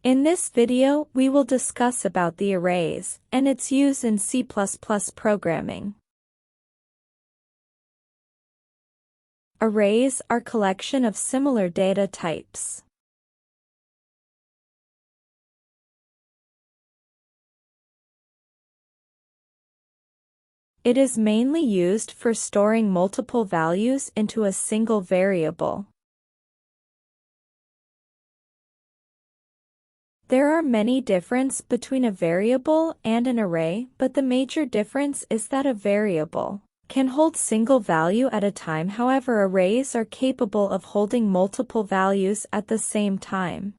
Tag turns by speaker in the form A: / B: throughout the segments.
A: In this video, we will discuss about the arrays and its use in C++ programming. Arrays are collection of similar data types. It is mainly used for storing multiple values into a single variable. There are many differences between a variable and an array, but the major difference is that a variable can hold single value at a time. However, arrays are capable of holding multiple values at the same time.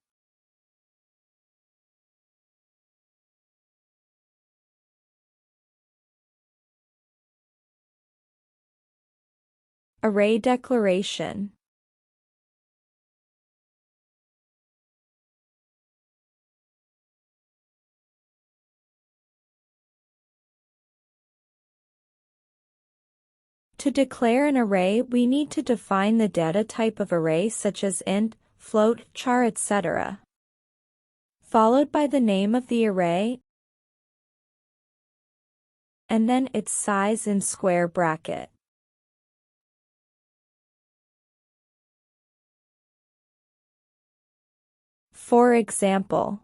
A: Array declaration. To declare an array, we need to define the data type of array such as int, float, char, etc., followed by the name of the array, and then its size in square bracket. For example,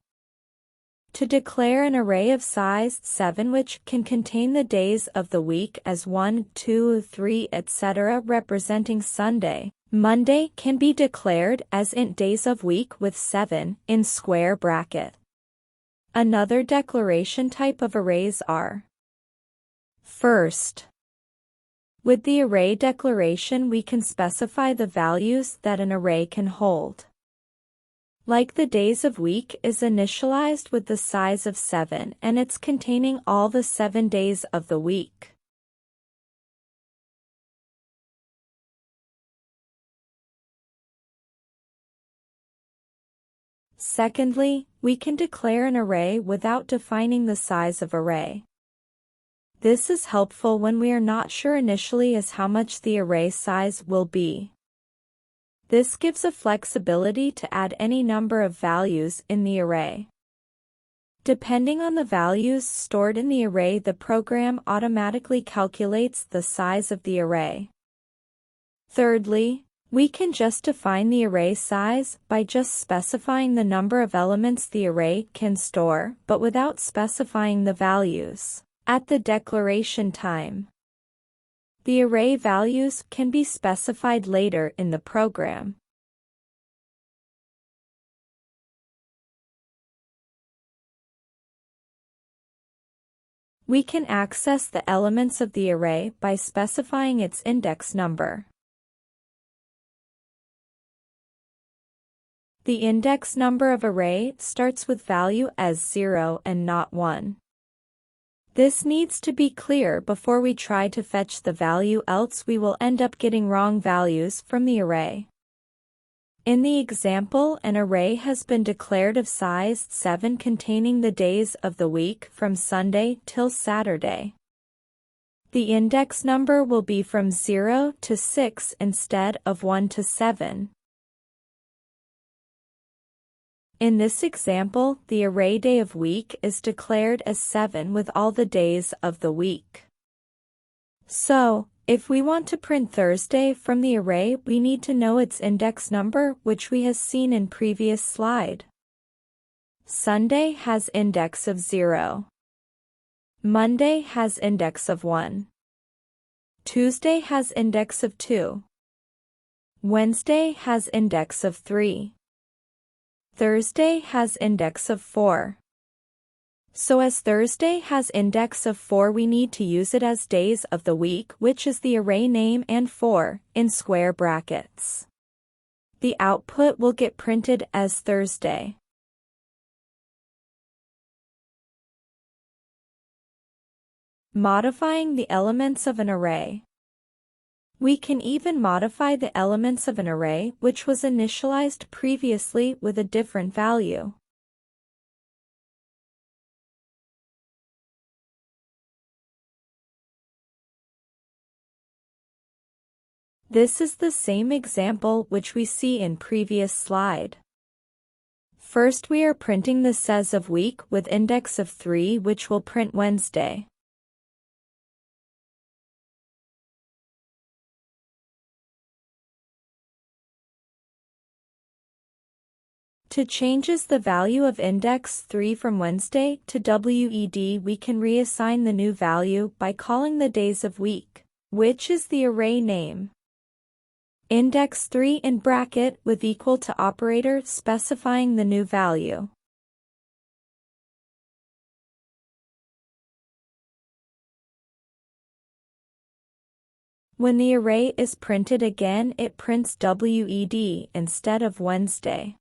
A: to declare an array of size 7 which can contain the days of the week as 1, 2, 3, etc. representing Sunday, Monday can be declared as int days of week with 7 in square bracket. Another declaration type of arrays are: first, with the array declaration we can specify the values that an array can hold. Like the days of week is initialized with the size of 7 and it's containing all the 7 days of the week. Secondly, we can declare an array without defining the size of array. This is helpful when we are not sure initially as how much the array size will be. This gives a flexibility to add any number of values in the array. Depending on the values stored in the array, the program automatically calculates the size of the array. Thirdly, we can just define the array size by just specifying the number of elements the array can store, but without specifying the values at the declaration time. The array values can be specified later in the program. We can access the elements of the array by specifying its index number. The index number of array starts with value as 0 and not 1. This needs to be clear before we try to fetch the value, else we will end up getting wrong values from the array. In the example, an array has been declared of size 7 containing the days of the week from Sunday till Saturday. The index number will be from 0 to 6 instead of 1 to 7. In this example, the array day of week is declared as 7 with all the days of the week. So, if we want to print Thursday from the array, we need to know its index number, which we have seen in previous slide. Sunday has index of 0. Monday has index of 1. Tuesday has index of 2. Wednesday has index of 3. Thursday has index of 4. So as Thursday has index of 4, we need to use it as days of the week, which is the array name, and 4 in square brackets. The output will get printed as Thursday. Modifying the elements of an array. We can even modify the elements of an array which was initialized previously with a different value. This is the same example which we see in previous slide. First we are printing the says of week with index of 3, which will print Wednesday. To changes the value of index 3 from Wednesday to WED, we can reassign the new value by calling the days of week, which is the array name. Index 3 in bracket with equal to operator specifying the new value. When the array is printed again, it prints WED instead of Wednesday.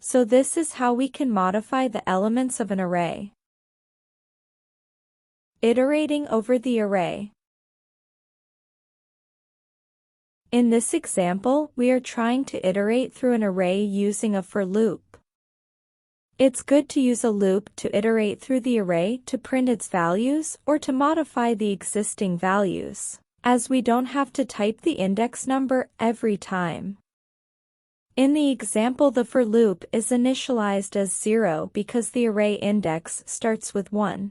A: So this is how we can modify the elements of an array. Iterating over the array. In this example, we are trying to iterate through an array using a for loop. It's good to use a loop to iterate through the array to print its values or to modify the existing values, as we don't have to type the index number every time. In the example, the for loop is initialized as 0 because the array index starts with 1.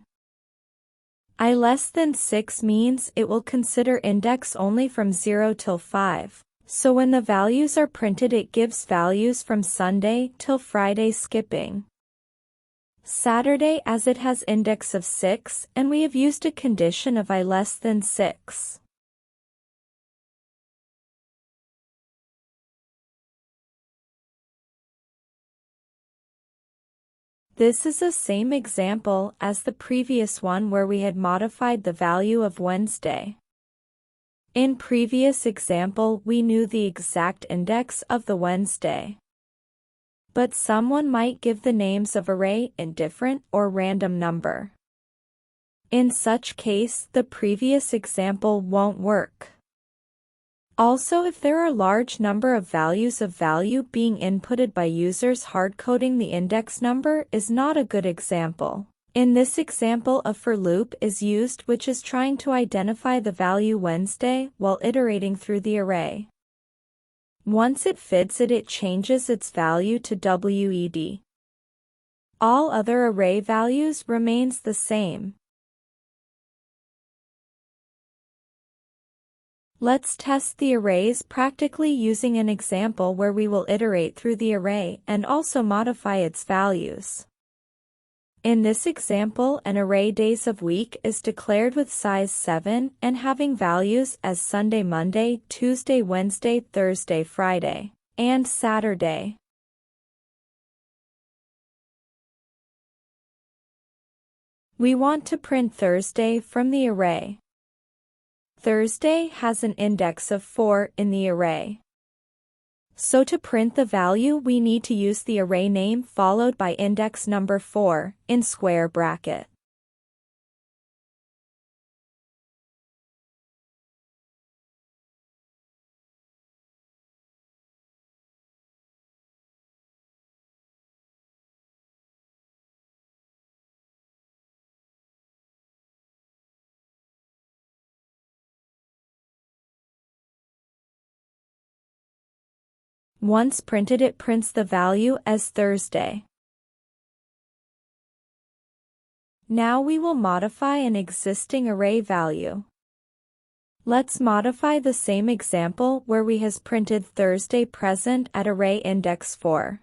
A: I less than 6 means it will consider index only from 0 till 5, so when the values are printed it gives values from Sunday till Friday, skipping Saturday as it has index of 6, and we have used a condition of I less than 6. This is the same example as the previous one where we had modified the value of Wednesday. In previous example, we knew the exact index of the Wednesday. But someone might give the names of array in different or random number. In such case, the previous example won't work. Also, if there are large number of values of value being inputted by users, hard-coding the index number is not a good example. In this example, a for loop is used which is trying to identify the value Wednesday while iterating through the array. Once it fits it, it changes its value to WED. All other array values remains the same. Let's test the arrays practically using an example where we will iterate through the array and also modify its values. In this example, an array days of week is declared with size 7 and having values as Sunday, Monday, Tuesday, Wednesday, Thursday, Friday, and Saturday. We want to print Thursday from the array. Thursday has an index of 4 in the array. So to print the value we need to use the array name followed by index number 4 in square bracket. Once printed, it prints the value as Thursday. Now we will modify an existing array value. Let's modify the same example where we has printed Thursday present at array index 4.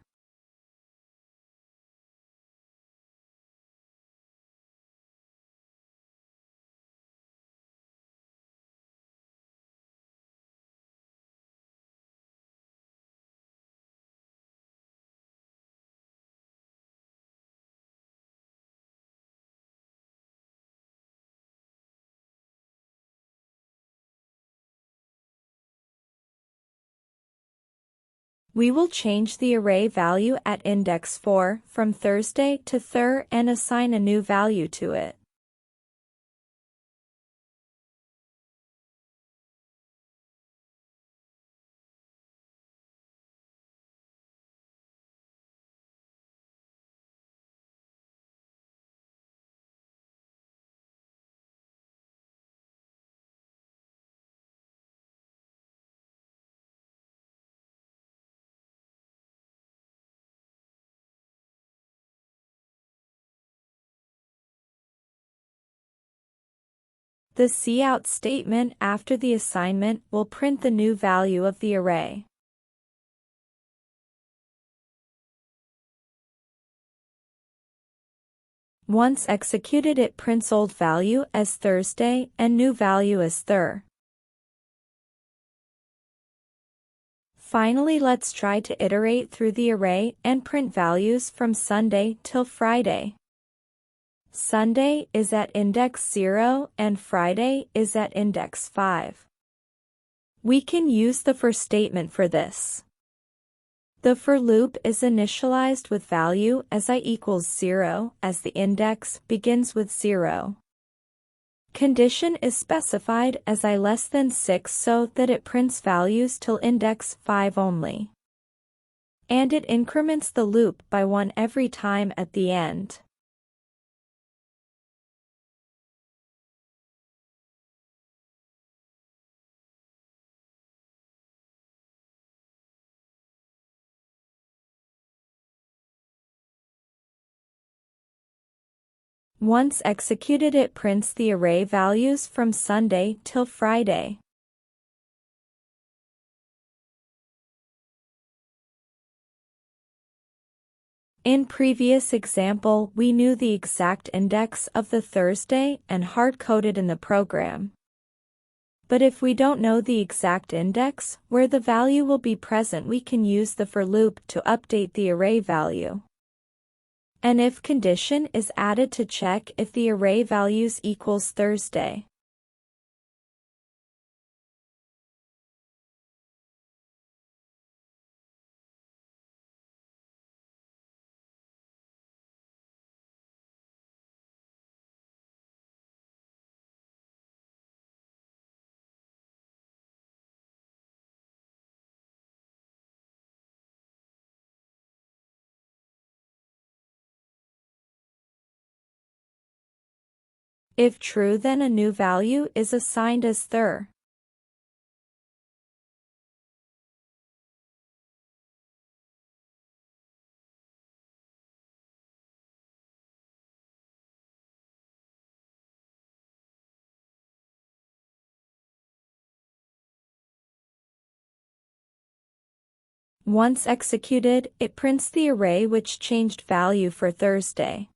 A: We will change the array value at index 4 from Thursday to Thur and assign a new value to it. The cout statement after the assignment will print the new value of the array. Once executed, it prints old value as Thursday and new value as Thur. Finally, let's try to iterate through the array and print values from Sunday till Friday. Sunday is at index 0 and Friday is at index 5. We can use the for statement for this. The for loop is initialized with value as I equals 0 as the index begins with 0. Condition is specified as I less than 6 so that it prints values till index 5 only. And it increments the loop by 1 every time at the end. Once executed, it prints the array values from Sunday till Friday. In previous example, we knew the exact index of the Thursday and hard-coded in the program. But if we don't know the exact index where the value will be present, we can use the for loop to update the array value. An if condition is added to check if the array values equals Thursday. If true, then a new value is assigned as Thur. Once executed, it prints the array which changed value for Thursday.